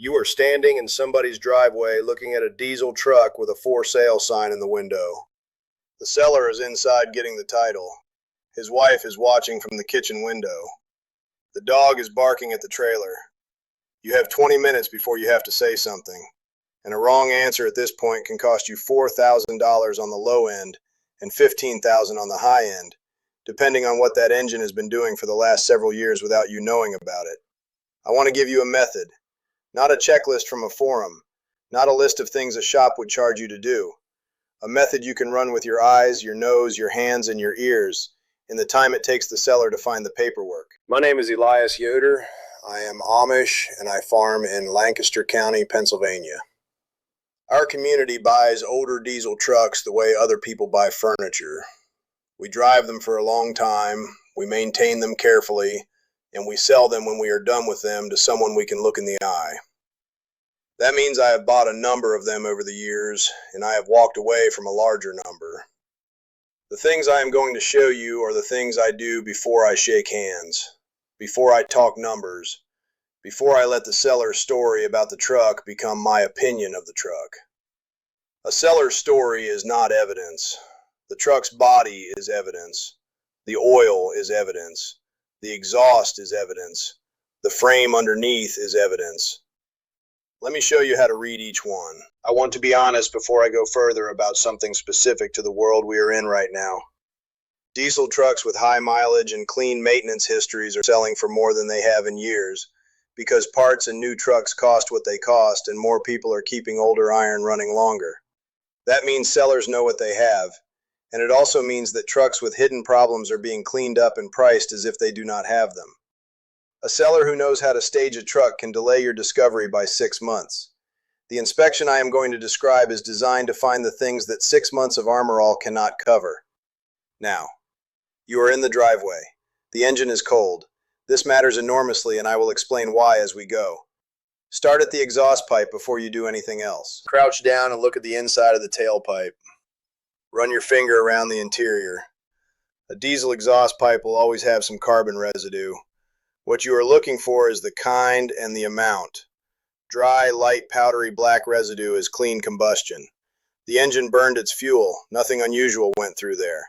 You are standing in somebody's driveway looking at a diesel truck with a for sale sign in the window. The seller is inside getting the title. His wife is watching from the kitchen window. The dog is barking at the trailer. You have 20 minutes before you have to say something, and a wrong answer at this point can cost you $4,000 on the low end and $15,000 on the high end, depending on what that engine has been doing for the last several years without you knowing about it. I want to give you a method. Not a checklist from a forum, not a list of things a shop would charge you to do. A method you can run with your eyes, your nose, your hands, and your ears in the time it takes the seller to find the paperwork. My name is Elias Yoder. I am Amish and I farm in Lancaster County, Pennsylvania. Our community buys older diesel trucks the way other people buy furniture. We drive them for a long time, we maintain them carefully, and we sell them when we are done with them to someone we can look in the eye. That means I have bought a number of them over the years, and I have walked away from a larger number. The things I am going to show you are the things I do before I shake hands, before I talk numbers, before I let the seller's story about the truck become my opinion of the truck. A seller's story is not evidence. The truck's body is evidence. The oil is evidence. The exhaust is evidence. The frame underneath is evidence. Let me show you how to read each one. I want to be honest before I go further about something specific to the world we are in right now. Diesel trucks with high mileage and clean maintenance histories are selling for more than they have in years because parts and new trucks cost what they cost and more people are keeping older iron running longer. That means sellers know what they have. And it also means that trucks with hidden problems are being cleaned up and priced as if they do not have them. A seller who knows how to stage a truck can delay your discovery by 6 months. The inspection I am going to describe is designed to find the things that 6 months of Armor All cannot cover. Now, you are in the driveway. The engine is cold. This matters enormously and I will explain why as we go. Start at the exhaust pipe before you do anything else. Crouch down and look at the inside of the tailpipe. Run your finger around the interior. A diesel exhaust pipe will always have some carbon residue. What you are looking for is the kind and the amount. Dry, light, powdery black residue is clean combustion. The engine burned its fuel. Nothing unusual went through there.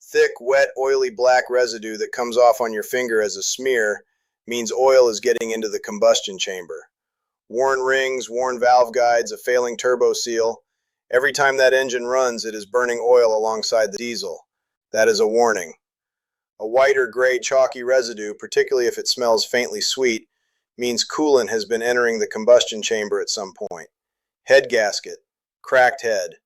Thick, wet, oily black residue that comes off on your finger as a smear means oil is getting into the combustion chamber. Worn rings, worn valve guides, a failing turbo seal. Every time that engine runs, it is burning oil alongside the diesel. That is a warning. A white or gray chalky residue, particularly if it smells faintly sweet, means coolant has been entering the combustion chamber at some point. Head gasket, cracked head.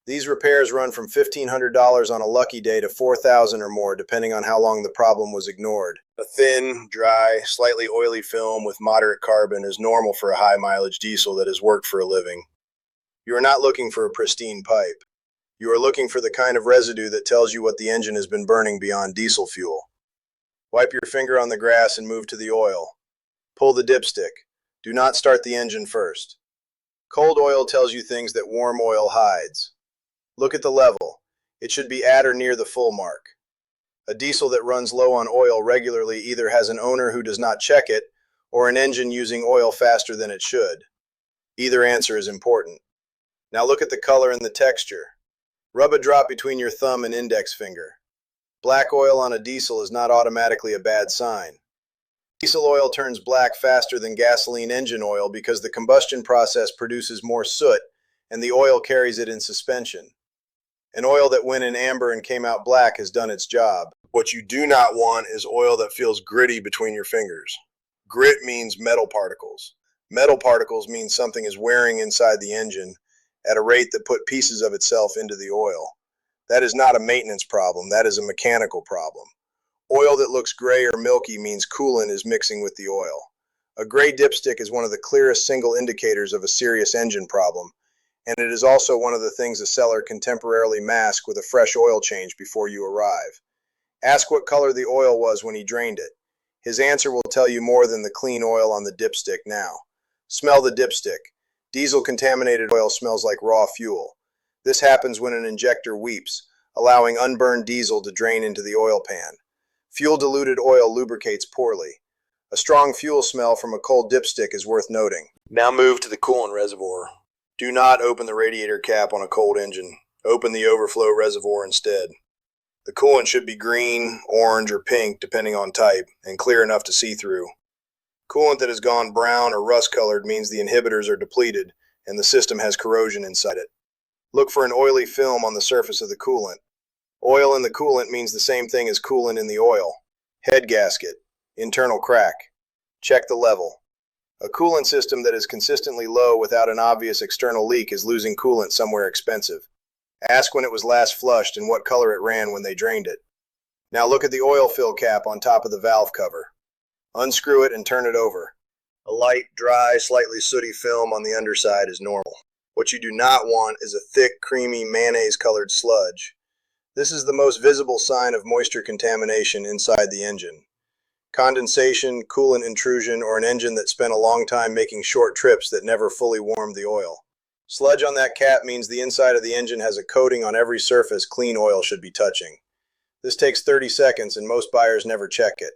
These repairs run from $1,500 on a lucky day to $4,000 or more, depending on how long the problem was ignored. A thin, dry, slightly oily film with moderate carbon is normal for a high-mileage diesel that has worked for a living. You are not looking for a pristine pipe. You are looking for the kind of residue that tells you what the engine has been burning beyond diesel fuel. Wipe your finger on the grass and move to the oil. Pull the dipstick. Do not start the engine first. Cold oil tells you things that warm oil hides. Look at the level. It should be at or near the full mark. A diesel that runs low on oil regularly either has an owner who does not check it or an engine using oil faster than it should. Either answer is important. Now look at the color and the texture. Rub a drop between your thumb and index finger. Black oil on a diesel is not automatically a bad sign. Diesel oil turns black faster than gasoline engine oil because the combustion process produces more soot and the oil carries it in suspension. An oil that went in amber and came out black has done its job. What you do not want is oil that feels gritty between your fingers. Grit means metal particles. Metal particles mean something is wearing inside the engine at a rate that put pieces of itself into the oil. That is not a maintenance problem, that is a mechanical problem. Oil that looks gray or milky means coolant is mixing with the oil. A gray dipstick is one of the clearest single indicators of a serious engine problem, and it is also one of the things a seller can temporarily mask with a fresh oil change before you arrive. Ask what color the oil was when he drained it. His answer will tell you more than the clean oil on the dipstick now. Smell the dipstick. Diesel contaminated oil smells like raw fuel. This happens when an injector weeps, allowing unburned diesel to drain into the oil pan. Fuel-diluted oil lubricates poorly. A strong fuel smell from a cold dipstick is worth noting. Now move to the coolant reservoir. Do not open the radiator cap on a cold engine. Open the overflow reservoir instead. The coolant should be green, orange, or pink depending on type, and clear enough to see through. Coolant that has gone brown or rust-colored means the inhibitors are depleted and the system has corrosion inside it. Look for an oily film on the surface of the coolant. Oil in the coolant means the same thing as coolant in the oil. Head gasket, internal crack. Check the level. A coolant system that is consistently low without an obvious external leak is losing coolant somewhere expensive. Ask when it was last flushed and what color it ran when they drained it. Now look at the oil fill cap on top of the valve cover. Unscrew it and turn it over. A light, dry, slightly sooty film on the underside is normal. What you do not want is a thick, creamy, mayonnaise-colored sludge. This is the most visible sign of moisture contamination inside the engine. Condensation, coolant intrusion, or an engine that spent a long time making short trips that never fully warmed the oil. Sludge on that cap means the inside of the engine has a coating on every surface clean oil should be touching. This takes 30 seconds and most buyers never check it.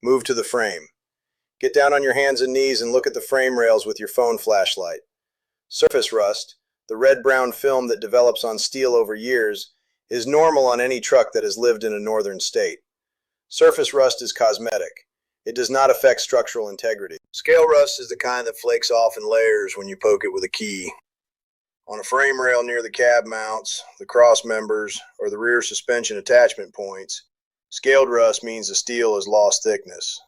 Move to the frame. Get down on your hands and knees and look at the frame rails with your phone flashlight. Surface rust, the red-brown film that develops on steel over years, is normal on any truck that has lived in a northern state. Surface rust is cosmetic. It does not affect structural integrity. Scale rust is the kind that flakes off in layers when you poke it with a key. On a frame rail near the cab mounts, the cross members, or the rear suspension attachment points, scaled rust means the steel has lost thickness.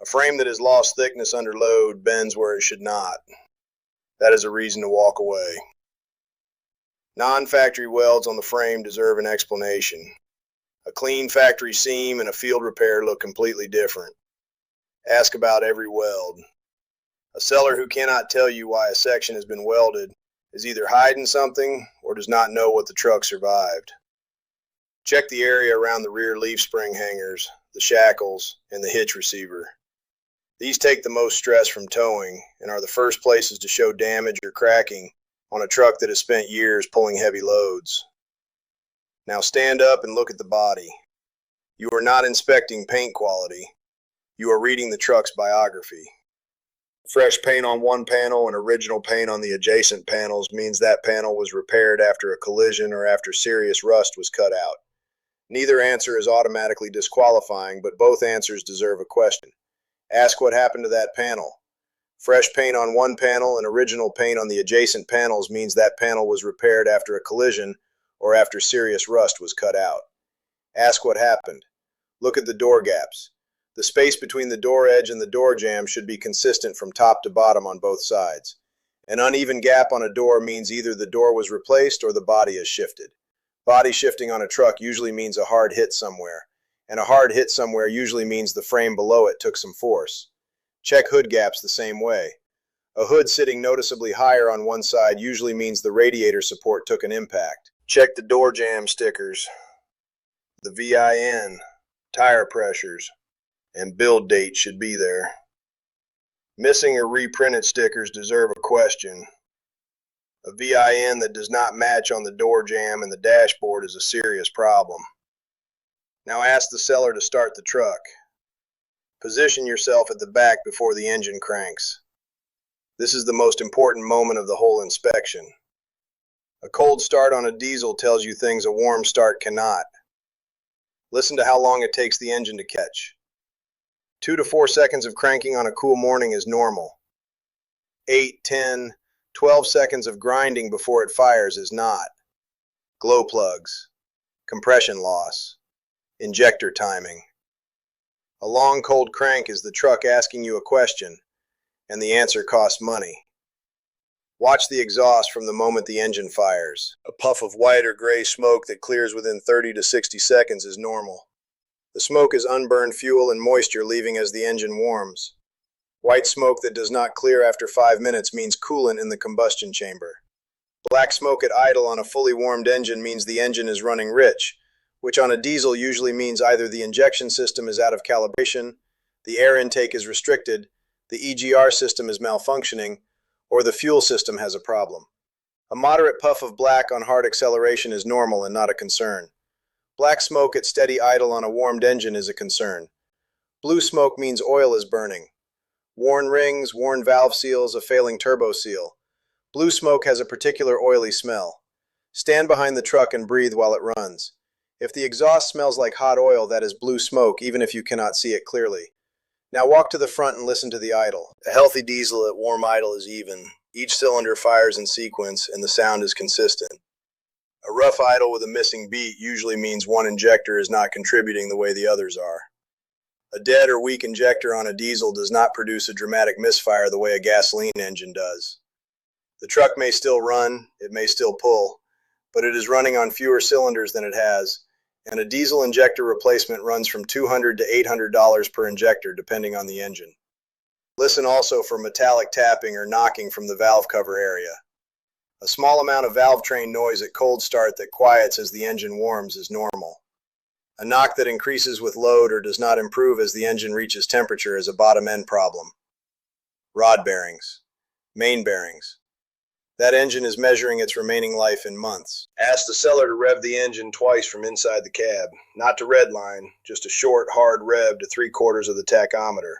A frame that has lost thickness under load bends where it should not. That is a reason to walk away. Non-factory welds on the frame deserve an explanation. A clean factory seam and a field repair look completely different. Ask about every weld. A seller who cannot tell you why a section has been welded is either hiding something or does not know what the truck survived. Check the area around the rear leaf spring hangers, the shackles, and the hitch receiver. These take the most stress from towing and are the first places to show damage or cracking on a truck that has spent years pulling heavy loads. Now stand up and look at the body. You are not inspecting paint quality. You are reading the truck's biography. Fresh paint on one panel and original paint on the adjacent panels means that panel was repaired after a collision or after serious rust was cut out. Neither answer is automatically disqualifying, but both answers deserve a question. Ask what happened to that panel. Fresh paint on one panel and original paint on the adjacent panels means that panel was repaired after a collision or after serious rust was cut out. Ask what happened. Look at the door gaps. The space between the door edge and the door jamb should be consistent from top to bottom on both sides. An uneven gap on a door means either the door was replaced or the body is shifted. Body shifting on a truck usually means a hard hit somewhere, and a hard hit somewhere usually means the frame below it took some force. Check hood gaps the same way. A hood sitting noticeably higher on one side usually means the radiator support took an impact. Check the door jamb stickers, the VIN, tire pressures, and build date should be there. Missing or reprinted stickers deserve a question. A VIN that does not match on the door jamb and the dashboard is a serious problem. Now ask the seller to start the truck. Position yourself at the back before the engine cranks. This is the most important moment of the whole inspection. A cold start on a diesel tells you things a warm start cannot. Listen to how long it takes the engine to catch. 2 to 4 seconds of cranking on a cool morning is normal. 8, 10, 12 seconds of grinding before it fires is not. Glow plugs, compression loss, injector timing. A long cold crank is the truck asking you a question, and the answer costs money. Watch the exhaust from the moment the engine fires. A puff of white or gray smoke that clears within 30 to 60 seconds is normal. The smoke is unburned fuel and moisture leaving as the engine warms. White smoke that does not clear after 5 minutes means coolant in the combustion chamber. Black smoke at idle on a fully warmed engine means the engine is running rich, which on a diesel usually means either the injection system is out of calibration, the air intake is restricted, the EGR system is malfunctioning, or the fuel system has a problem. A moderate puff of black on hard acceleration is normal and not a concern. Black smoke at steady idle on a warmed engine is a concern. Blue smoke means oil is burning. Worn rings, worn valve seals, a failing turbo seal. Blue smoke has a particular oily smell. Stand behind the truck and breathe while it runs. If the exhaust smells like hot oil, that is blue smoke, even if you cannot see it clearly. Now walk to the front and listen to the idle. A healthy diesel at warm idle is even. Each cylinder fires in sequence and the sound is consistent. A rough idle with a missing beat usually means one injector is not contributing the way the others are. A dead or weak injector on a diesel does not produce a dramatic misfire the way a gasoline engine does. The truck may still run, it may still pull, but it is running on fewer cylinders than it has, and a diesel injector replacement runs from $200 to $800 per injector depending on the engine. Listen also for metallic tapping or knocking from the valve cover area. A small amount of valve train noise at cold start that quiets as the engine warms is normal. A knock that increases with load or does not improve as the engine reaches temperature is a bottom end problem. Rod bearings. Main bearings. That engine is measuring its remaining life in months. Ask the seller to rev the engine twice from inside the cab. Not to redline, just a short, hard rev to 3/4 of the tachometer.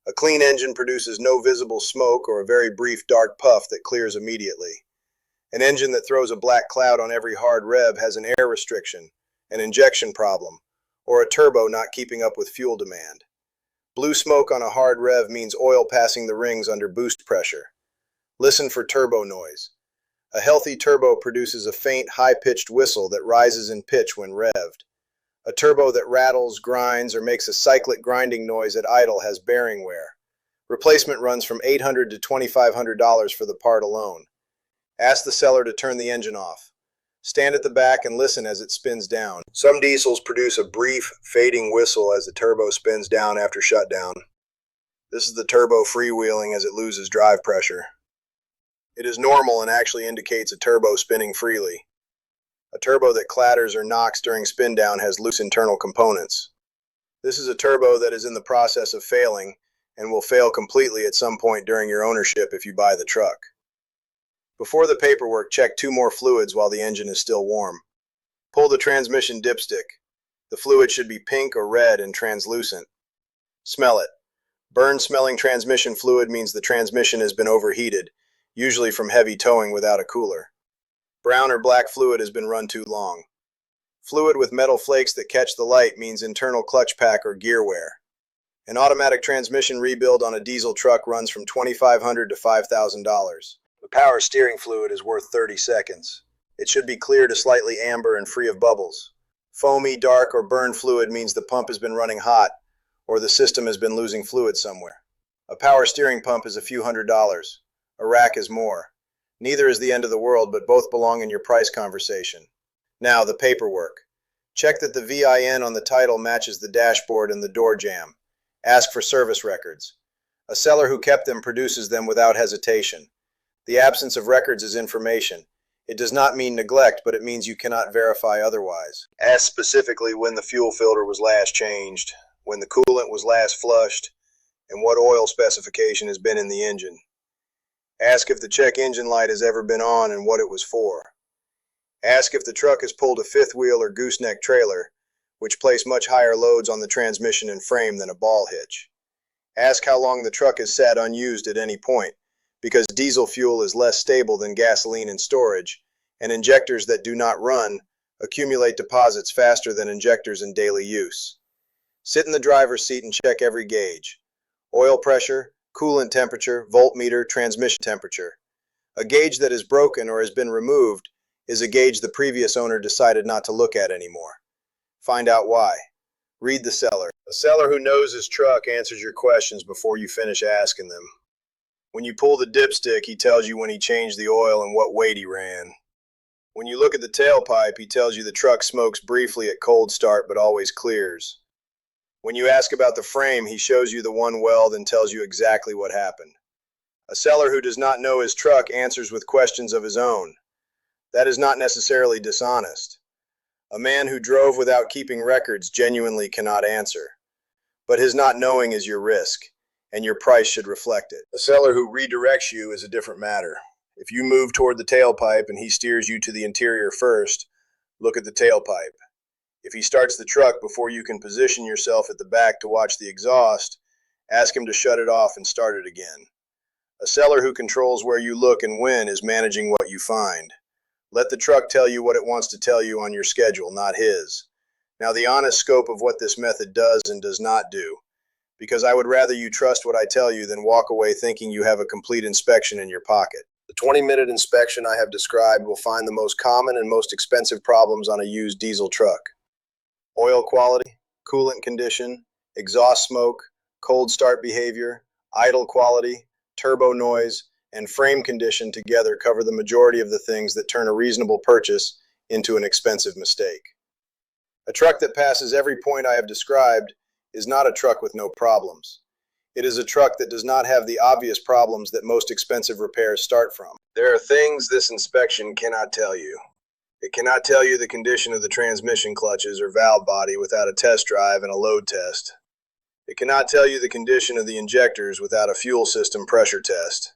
A clean engine produces no visible smoke or a very brief dark puff that clears immediately. An engine that throws a black cloud on every hard rev has an air restriction, an injection problem, or a turbo not keeping up with fuel demand. Blue smoke on a hard rev means oil passing the rings under boost pressure. Listen for turbo noise. A healthy turbo produces a faint, high-pitched whistle that rises in pitch when revved. A turbo that rattles, grinds, or makes a cyclic grinding noise at idle has bearing wear. Replacement runs from $800 to $2,500 for the part alone. Ask the seller to turn the engine off. Stand at the back and listen as it spins down. Some diesels produce a brief, fading whistle as the turbo spins down after shutdown. This is the turbo freewheeling as it loses drive pressure. It is normal and actually indicates a turbo spinning freely. A turbo that clatters or knocks during spin down has loose internal components. This is a turbo that is in the process of failing and will fail completely at some point during your ownership if you buy the truck. Before the paperwork, check 2 more fluids while the engine is still warm. Pull the transmission dipstick. The fluid should be pink or red and translucent. Smell it. Burn-smelling transmission fluid means the transmission has been overheated, usually from heavy towing without a cooler. Brown or black fluid has been run too long. Fluid with metal flakes that catch the light means internal clutch pack or gear wear. An automatic transmission rebuild on a diesel truck runs from $2,500 to $5,000. The power steering fluid is worth 30 seconds. It should be clear to slightly amber and free of bubbles. Foamy, dark, or burned fluid means the pump has been running hot, or the system has been losing fluid somewhere. A power steering pump is a few $100s. A rack is more. Neither is the end of the world, but both belong in your price conversation. Now, the paperwork. Check that the VIN on the title matches the dashboard and the door jamb. Ask for service records. A seller who kept them produces them without hesitation. The absence of records is information. It does not mean neglect, but it means you cannot verify otherwise. Ask specifically when the fuel filter was last changed, when the coolant was last flushed, and what oil specification has been in the engine. Ask if the check engine light has ever been on and what it was for. Ask if the truck has pulled a fifth wheel or gooseneck trailer, which place much higher loads on the transmission and frame than a ball hitch. Ask how long the truck has sat unused at any point, because diesel fuel is less stable than gasoline in storage, and injectors that do not run accumulate deposits faster than injectors in daily use. Sit in the driver's seat and check every gauge. Oil pressure, coolant temperature, voltmeter, transmission temperature. A gauge that is broken or has been removed is a gauge the previous owner decided not to look at anymore. Find out why. Read the seller. A seller who knows his truck answers your questions before you finish asking them. When you pull the dipstick, he tells you when he changed the oil and what weight he ran. When you look at the tailpipe, he tells you the truck smokes briefly at cold start but always clears. When you ask about the frame, he shows you the one weld and tells you exactly what happened. A seller who does not know his truck answers with questions of his own. That is not necessarily dishonest. A man who drove without keeping records genuinely cannot answer. But his not knowing is your risk, and your price should reflect it. A seller who redirects you is a different matter. If you move toward the tailpipe and he steers you to the interior first, look at the tailpipe. If he starts the truck before you can position yourself at the back to watch the exhaust, ask him to shut it off and start it again. A seller who controls where you look and when is managing what you find. Let the truck tell you what it wants to tell you on your schedule, not his. Now, the honest scope of what this method does and does not do, because I would rather you trust what I tell you than walk away thinking you have a complete inspection in your pocket. The 20-minute inspection I have described will find the most common and most expensive problems on a used diesel truck. Oil quality, coolant condition, exhaust smoke, cold start behavior, idle quality, turbo noise, and frame condition together cover the majority of the things that turn a reasonable purchase into an expensive mistake. A truck that passes every point I have described is not a truck with no problems. It is a truck that does not have the obvious problems that most expensive repairs start from. There are things this inspection cannot tell you. It cannot tell you the condition of the transmission clutches or valve body without a test drive and a load test. It cannot tell you the condition of the injectors without a fuel system pressure test.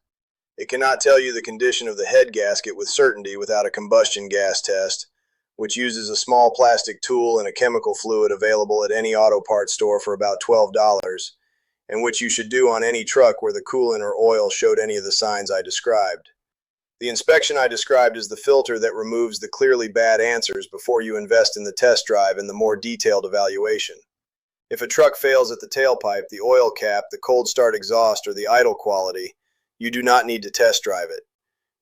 It cannot tell you the condition of the head gasket with certainty without a combustion gas test, which uses a small plastic tool and a chemical fluid available at any auto parts store for about $12, and which you should do on any truck where the coolant or oil showed any of the signs I described. The inspection I described is the filter that removes the clearly bad answers before you invest in the test drive and the more detailed evaluation. If a truck fails at the tailpipe, the oil cap, the cold start exhaust, or the idle quality, you do not need to test drive it.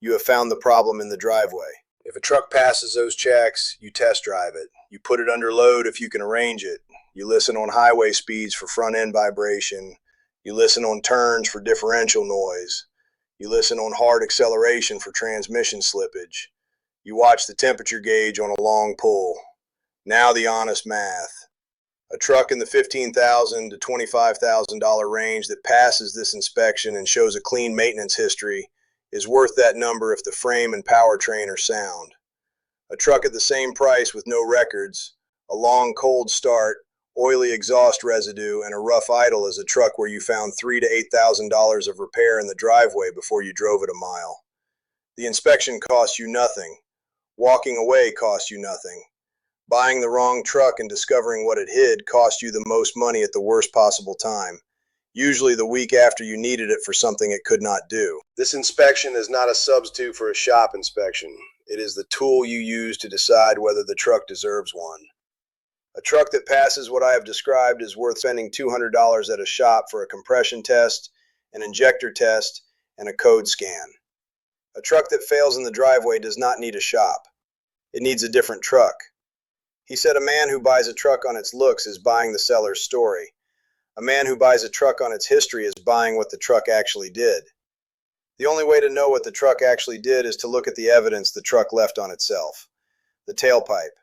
You have found the problem in the driveway. If a truck passes those checks, you test drive it. You put it under load if you can arrange it. You listen on highway speeds for front end vibration. You listen on turns for differential noise. You listen on hard acceleration for transmission slippage. You watch the temperature gauge on a long pull. Now the honest math. A truck in the $15,000 to $25,000 range that passes this inspection and shows a clean maintenance history is worth that number if the frame and powertrain are sound. A truck at the same price with no records, a long cold start, oily exhaust residue, and a rough idle is a truck where you found $3,000 to $8,000 of repair in the driveway before you drove it a mile. The inspection costs you nothing. Walking away costs you nothing. Buying the wrong truck and discovering what it hid cost you the most money at the worst possible time, usually the week after you needed it for something it could not do. This inspection is not a substitute for a shop inspection. It is the tool you use to decide whether the truck deserves one. A truck that passes what I have described is worth spending $200 at a shop for a compression test, an injector test, and a code scan. A truck that fails in the driveway does not need a shop. It needs a different truck. He said a man who buys a truck on its looks is buying the seller's story. A man who buys a truck on its history is buying what the truck actually did. The only way to know what the truck actually did is to look at the evidence the truck left on itself. The tailpipe,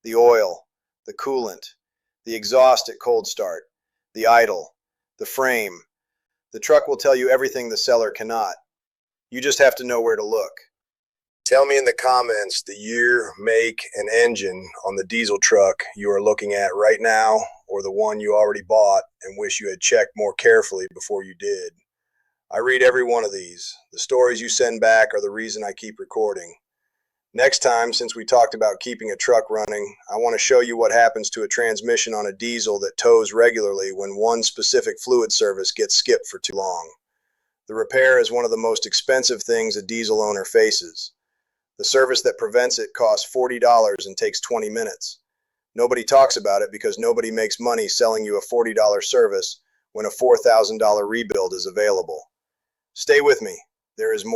the oil, the coolant, the exhaust at cold start, the idle, the frame. The truck will tell you everything the seller cannot. You just have to know where to look. Tell me in the comments the year, make, and engine on the diesel truck you are looking at right now, or the one you already bought and wish you had checked more carefully before you did. I read every one of these. The stories you send back are the reason I keep recording. Next time, since we talked about keeping a truck running, I want to show you what happens to a transmission on a diesel that tows regularly when one specific fluid service gets skipped for too long. The repair is one of the most expensive things a diesel owner faces. The service that prevents it costs $40 and takes 20 minutes. Nobody talks about it because nobody makes money selling you a $40 service when a $4,000 rebuild is available. Stay with me. There is more.